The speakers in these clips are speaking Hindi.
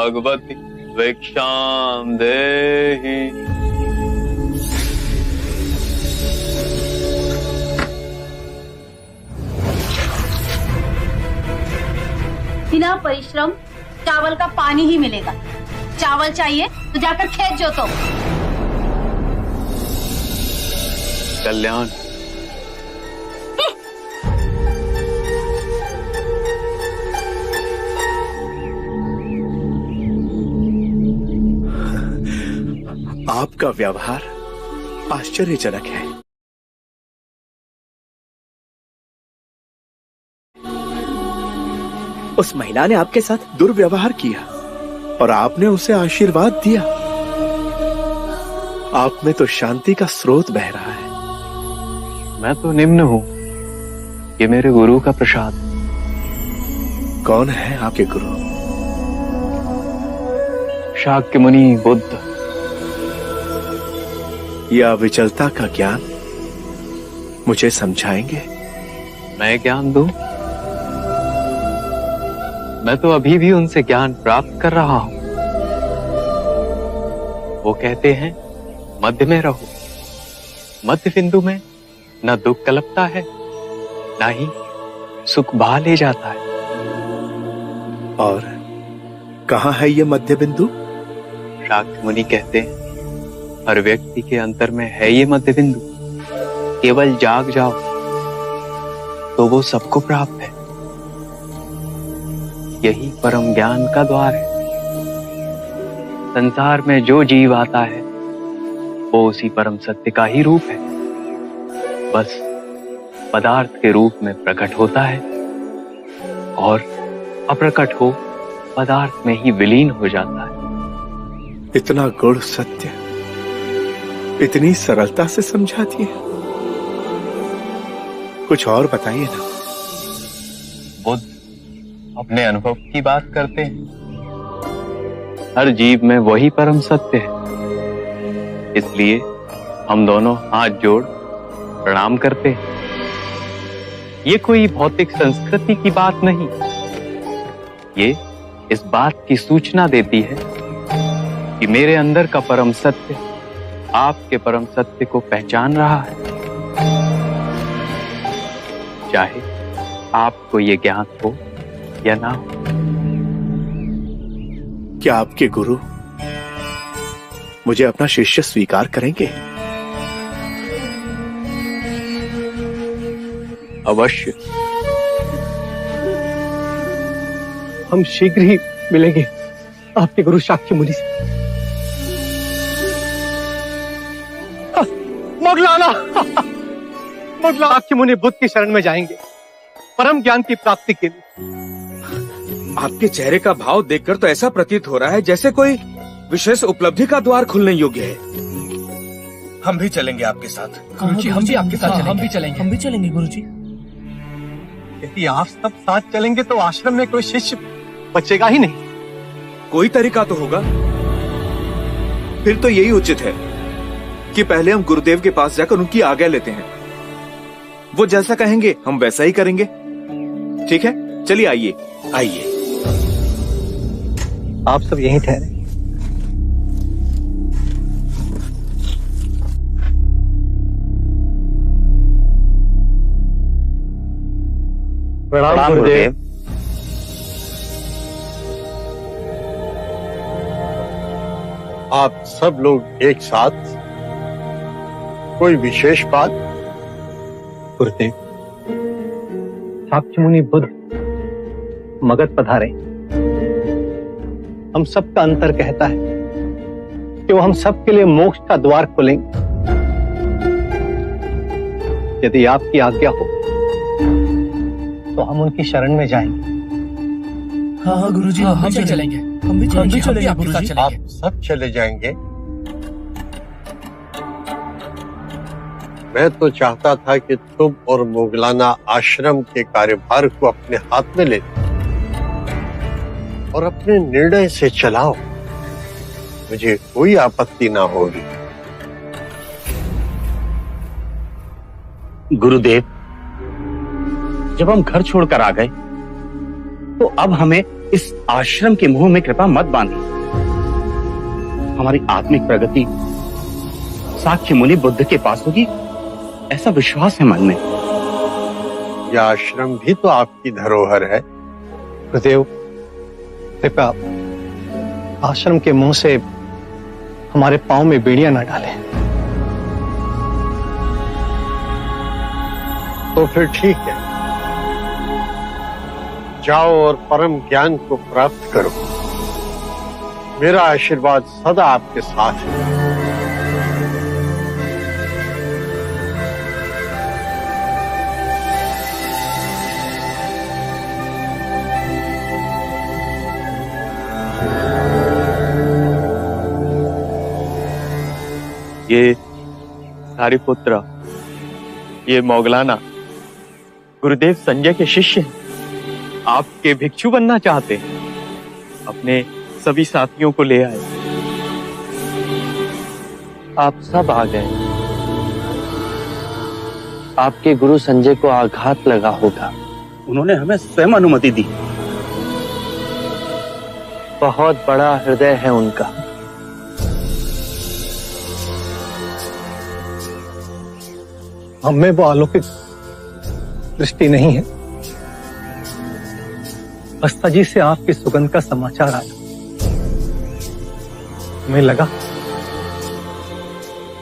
भगवती भिक्षां देहि। बिना परिश्रम चावल का पानी ही मिलेगा। चावल चाहिए तो जाकर खेत जोतो। कल्याण, आपका व्यवहार आश्चर्यजनक है। उस महिला ने आपके साथ दुर्व्यवहार किया और आपने उसे आशीर्वाद दिया। आप में तो शांति का स्रोत बह रहा है। मैं तो निम्न हूं, ये मेरे गुरु का प्रसाद। कौन है आपके गुरु? शाक्य मुनि बुद्ध। यह अविचलता का ज्ञान मुझे समझाएंगे? मैं ज्ञान दूं? मैं तो अभी भी उनसे ज्ञान प्राप्त कर रहा हूं। वो कहते हैं मध्य में रहो। मध्य बिंदु में न दुख कलपता है, न ही सुख बहा ले जाता है। और कहां है ये मध्य बिंदु? शाक्य मुनि कहते हैं हर व्यक्ति के अंतर में है ये मध्य बिंदु। केवल जाग जाओ तो वो सबको प्राप्त है। यही परम ज्ञान का द्वार है। संसार में जो जीव आता है वो उसी परम सत्य का ही रूप है, बस पदार्थ के रूप में प्रकट होता है और अप्रकट हो पदार्थ में ही विलीन हो जाता है। इतना गूढ़ सत्य इतनी सरलता से समझा दिए। कुछ और बताइए ना। बुद्ध अपने अनुभव की बात करते हैं। हर जीव में वही परम सत्य है, इसलिए हम दोनों हाथ जोड़ प्रणाम करते हैं। ये कोई भौतिक संस्कृति की बात नहीं, ये इस बात की सूचना देती है कि मेरे अंदर का परम सत्य आपके परम सत्य को पहचान रहा है, चाहे आपको ये ज्ञात हो या ना हो। क्या आपके गुरु मुझे अपना शिष्य स्वीकार करेंगे? अवश्य। हम शीघ्र ही मिलेंगे आपके गुरु शाक्य मुनि से। मोगलाना शाक्य मुनि बुद्ध की शरण में जाएंगे परम ज्ञान की प्राप्ति के लिए। आपके चेहरे का भाव देखकर तो ऐसा प्रतीत हो रहा है जैसे कोई विशेष उपलब्धि का द्वार खुलने योग्य है। हम भी चलेंगे आपके साथ। गुरुजी, हम भी आपके साथ चलेंगे। हम भी चलेंगे गुरुजी। यदि आप सब साथ चलेंगे तो आश्रम में कोई शिष्य बचेगा ही नहीं। कोई तरीका तो होगा। फिर तो यही उचित है कि पहले हम गुरुदेव के पास जाकर उनकी आज्ञा लेते हैं। वो जैसा कहेंगे हम वैसा ही करेंगे। ठीक है, चलिए आइए आइए। आप सब यहीं ठहरे। प्रणाम गुरुदेव। आप सब लोग एक साथ, कोई विशेष बात? गुरुदेव, शाक्य मुनि बुद्ध मगध पधारे। हम सबका अंतर कहता है कि वो हम सबके लिए मोक्ष का द्वार खोलेंगे। यदि आपकी आज्ञा हो तो हम उनकी शरण में जाएंगे। हाँ गुरुजी, हम भी चलेंगे। हम भी चलेंगे आपके साथ चलेंगे। आप सब चले जाएंगे? मैं तो चाहता था कि तुम और मोगलाना आश्रम के कार्यभार को अपने हाथ में ले और अपने निर्णय से चलाओ। मुझे कोई आपत्ति ना होगी। गुरुदेव, जब हम घर छोड़कर आ गए तो अब हमें इस आश्रम के मुंह में कृपा मत बांधिए। हमारी आत्मिक प्रगति साक्ष्य मुनि बुद्ध के पास होगी, ऐसा विश्वास है मन में। यह आश्रम भी तो आपकी धरोहर है। गुरुदेव, कृपया आश्रम के मुंह से हमारे पांव में बेड़ियां न डालें। तो फिर ठीक है, जाओ और परम ज्ञान को प्राप्त करो। मेरा आशीर्वाद सदा आपके साथ है। ये सारिपुत्र, ये मोगलाना गुरुदेव संजय के शिष्य हैं। आपके भिक्षु बनना चाहते हैं। अपने सभी साथियों को ले आए। आप सब आ गए। आपके गुरु संजय को आघात लगा होगा। उन्होंने हमें स्वयं अनुमति दी। बहुत बड़ा हृदय है उनका। हमें वो अलौकिक दृष्टि नहीं है। बस्ता जी से आपकी सुगंध का समाचार आया। हमें लगा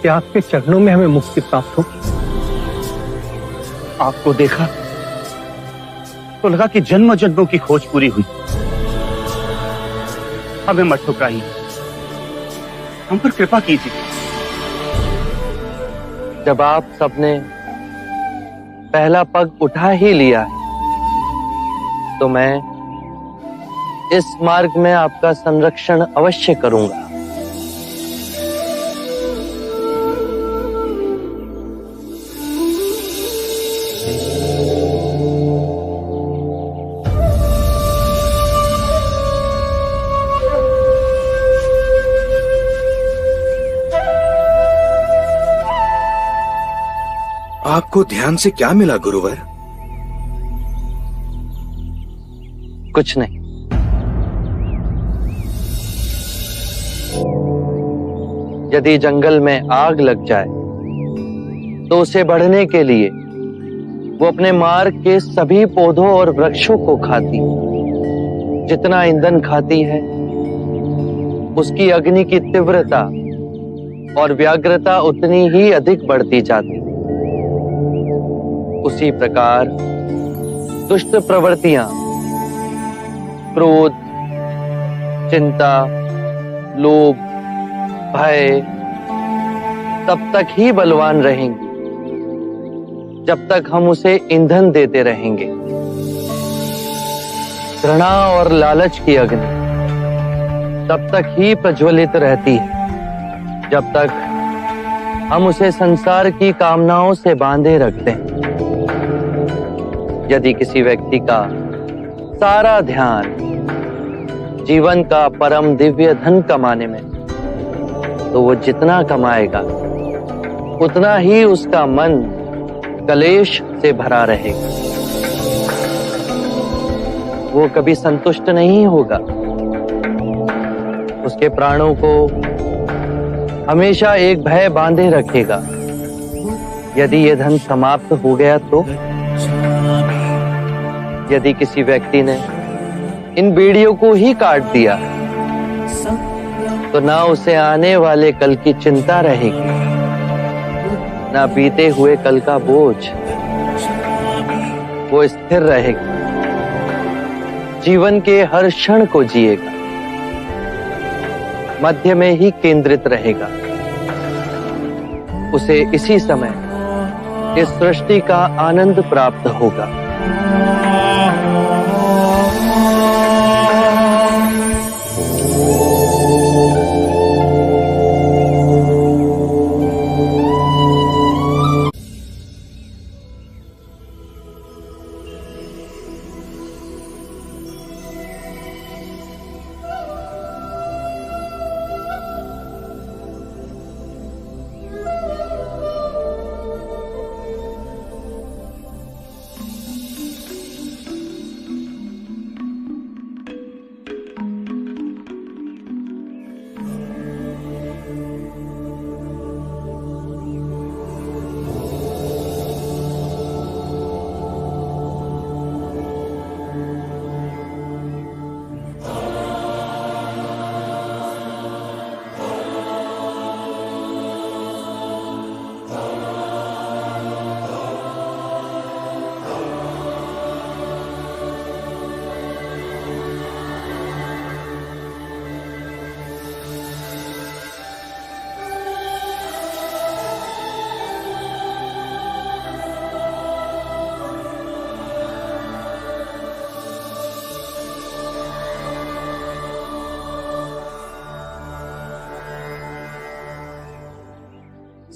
कि आपके चरणों में हमें मुक्ति प्राप्त होगी। आपको देखा तो लगा कि जन्म जन्मों की खोज पूरी हुई। हमें मत ठुकराइए, हम पर कृपा कीजिए। जब आप सबने पहला पग उठा ही लिया है, तो मैं इस मार्ग में आपका संरक्षण अवश्य करूंगा। आपको ध्यान से क्या मिला गुरुवर? कुछ नहीं। यदि जंगल में आग लग जाए तो उसे बढ़ने के लिए वो अपने मार्ग के सभी पौधों और वृक्षों को खाती। जितना ईंधन खाती है, उसकी अग्नि की तीव्रता और व्याग्रता उतनी ही अधिक बढ़ती जाती। उसी प्रकार दुष्ट प्रवृत्तियां, क्रोध, चिंता, लोभ, भय तब तक ही बलवान रहेंगी जब तक हम उसे ईंधन देते रहेंगे। घृणा और लालच की अग्नि तब तक ही प्रज्वलित रहती है जब तक हम उसे संसार की कामनाओं से बांधे रखते हैं। यदि किसी व्यक्ति का सारा ध्यान जीवन का परम दिव्य धन कमाने में, तो वो जितना कमाएगा उतना ही उसका मन कलेश से भरा रहेगा। वो कभी संतुष्ट नहीं होगा। उसके प्राणों को हमेशा एक भय बांधे रखेगा। यदि ये धन समाप्त हो गया तो? यदि किसी व्यक्ति ने इन बेड़ियों को ही काट दिया तो ना उसे आने वाले कल की चिंता रहेगी, ना बीते हुए कल का बोझ। वो स्थिर रहेगा, जीवन के हर क्षण को जिएगा, मध्य में ही केंद्रित रहेगा। उसे इसी समय इस सृष्टि का आनंद प्राप्त होगा।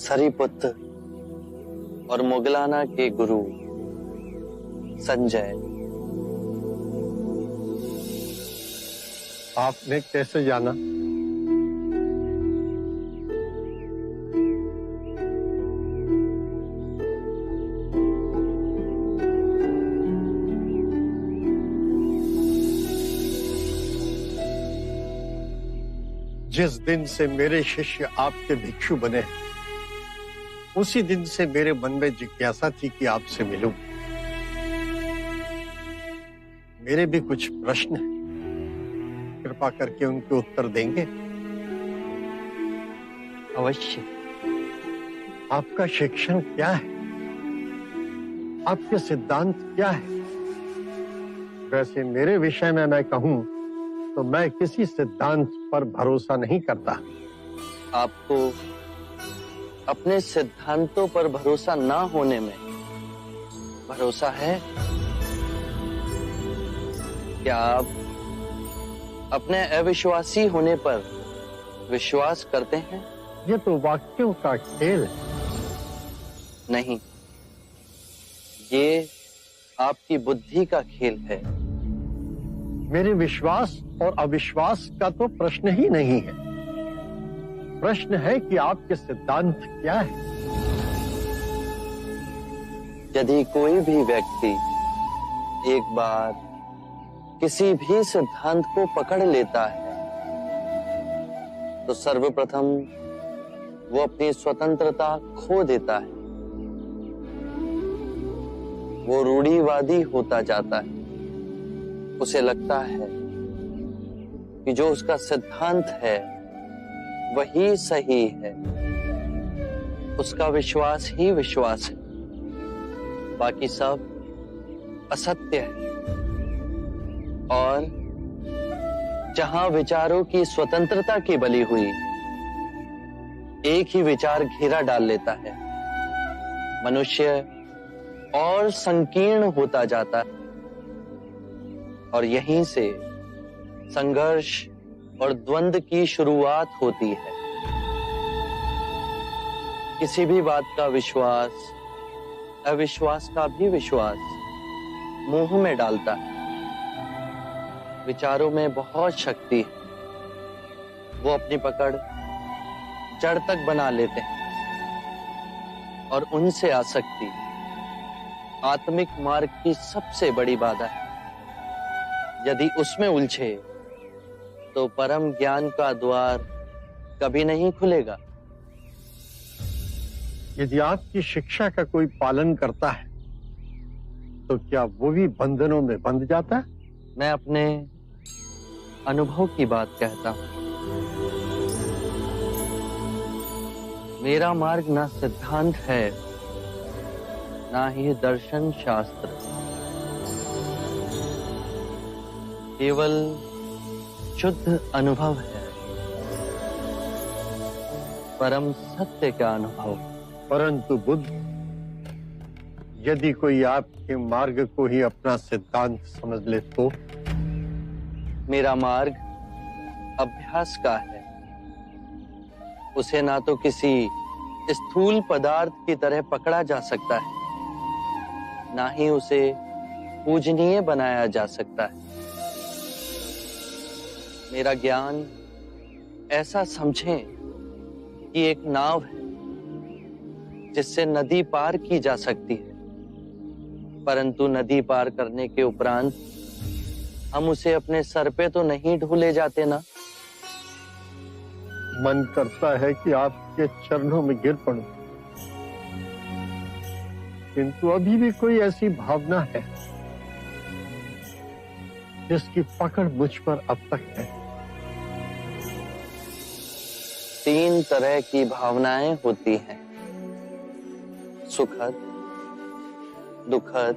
सरीपुत्र और मुगलाना के गुरु संजय। आपने कैसे जाना? जिस दिन से मेरे शिष्य आपके भिक्षु बने, उसी दिन से मेरे मन में जिज्ञासा थी कि आपसे मिलूं। मेरे भी कुछ प्रश्न हैं, कृपा करके उनके उत्तर देंगे? अवश्य। आपका शिक्षण क्या है? आपके सिद्धांत क्या है? वैसे मेरे विषय में मैं कहूं तो मैं किसी सिद्धांत पर भरोसा नहीं करता। आपको अपने सिद्धांतों पर भरोसा ना होने में भरोसा है? क्या आप अपने अविश्वासी होने पर विश्वास करते हैं? ये तो वाक्यों का खेल है। नहीं, ये आपकी बुद्धि का खेल है। मेरे विश्वास और अविश्वास का तो प्रश्न ही नहीं है। प्रश्न है कि आपके सिद्धांत क्या है। यदि कोई भी व्यक्ति एक बार किसी भी सिद्धांत को पकड़ लेता है तो सर्वप्रथम वो अपनी स्वतंत्रता खो देता है। वो रूढ़िवादी होता जाता है। उसे लगता है कि जो उसका सिद्धांत है वही सही है। उसका विश्वास ही विश्वास है, बाकी सब असत्य है। और जहां विचारों की स्वतंत्रता की बलि हुई, एक ही विचार घेरा डाल लेता है, मनुष्य और संकीर्ण होता जाता है। और यहीं से संघर्ष और द्वंद्व की शुरुआत होती है। किसी भी बात का विश्वास अविश्वास का भी विश्वास मोह में डालता है। विचारों में बहुत शक्ति है। वो अपनी पकड़ जड़ तक बना लेते हैं और उनसे आसक्ति आत्मिक मार्ग की सबसे बड़ी बाधा है। यदि उसमें उलझे तो परम ज्ञान का द्वार कभी नहीं खुलेगा। यदि आपकी शिक्षा का कोई पालन करता है तो क्या वो भी बंधनों में बंध जाता है? मैं अपने अनुभव की बात कहता हूं। मेरा मार्ग ना सिद्धांत है, ना ही दर्शन शास्त्र, केवल शुद्ध अनुभव है, परम सत्य का अनुभव। परंतु बुद्ध, यदि कोई आपके मार्ग को ही अपना सिद्धांत समझ ले तो? मेरा मार्ग अभ्यास का है। उसे ना तो किसी स्थूल पदार्थ की तरह पकड़ा जा सकता है, ना ही उसे पूजनीय बनाया जा सकता है। मेरा ज्ञान ऐसा समझें कि एक नाव है जिससे नदी पार की जा सकती है, परंतु नदी पार करने के उपरांत हम उसे अपने सर पे तो नहीं ढो जाते ना। मन करता है कि आपके चरणों में गिर पड़ूं, किंतु अभी भी कोई ऐसी भावना है जिसकी पकड़ मुझ पर अब तक है। 3 तरह की भावनाएं होती हैं, सुखद, दुखद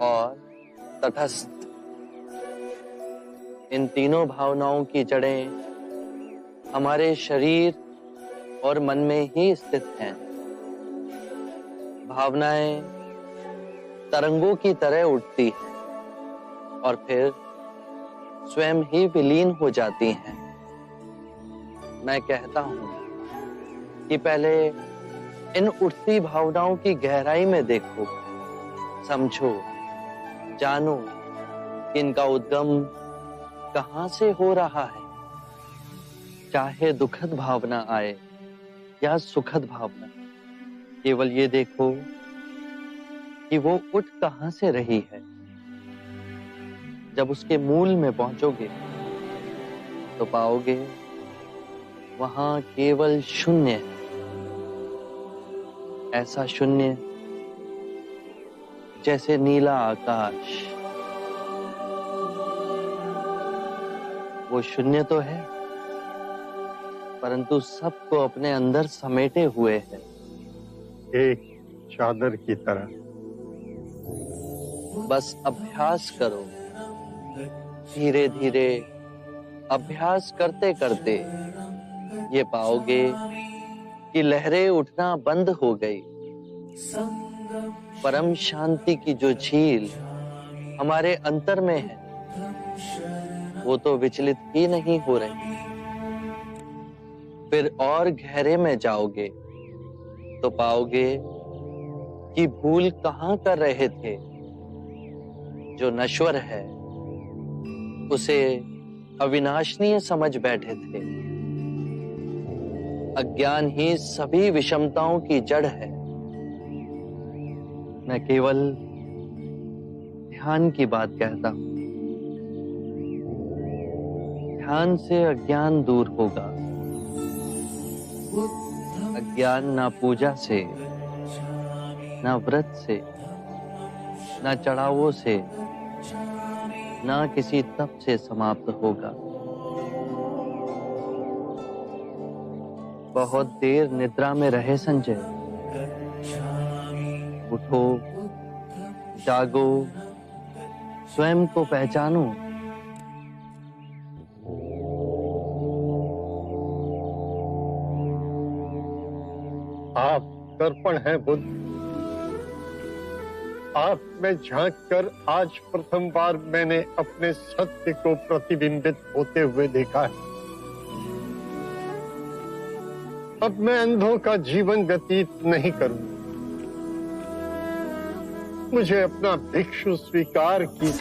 और तटस्थ। इन तीनों भावनाओं की जड़ें हमारे शरीर और मन में ही स्थित हैं। भावनाएं तरंगों की तरह उठती हैं और फिर स्वयं ही विलीन हो जाती हैं। मैं कहता हूं कि पहले इन उठती भावनाओं की गहराई में देखो, समझो, जानो कि इनका उद्गम कहां से हो रहा है। चाहे दुखद भावना आए या सुखद भावना, केवल ये देखो कि वो उठ कहां से रही है। जब उसके मूल में पहुंचोगे तो पाओगे वहां केवल शून्य है। ऐसा शून्य जैसे नीला आकाश। वो शून्य तो है, परंतु सबको अपने अंदर समेटे हुए है, एक चादर की तरह। बस अभ्यास करो, धीरे धीरे अभ्यास करते करते ये पाओगे कि लहरें उठना बंद हो गई। परम शांति की जो झील हमारे अंतर में है, वो तो विचलित ही नहीं हो रही। फिर और गहरे में जाओगे तो पाओगे कि भूल कहां कर रहे थे। जो नश्वर है उसे अविनाशनीय समझ बैठे थे। अज्ञान ही सभी विषमताओं की जड़ है। मैं केवल ध्यान की बात कहता हूं। ध्यान से अज्ञान दूर होगा। अज्ञान ना पूजा से, ना व्रत से, ना चढ़ावों से, ना किसी तप से समाप्त होगा। बहुत देर निद्रा में रहे संजय। उठो, जागो, स्वयं को पहचानो। आप दर्पण हैं बुद्ध। आप में झांक कर आज प्रथम बार मैंने अपने सत्य को प्रतिबिंबित होते हुए देखा है। अब मैं अंधों का जीवन व्यतीत नहीं करूंगा। मुझे अपना भिक्षु स्वीकार की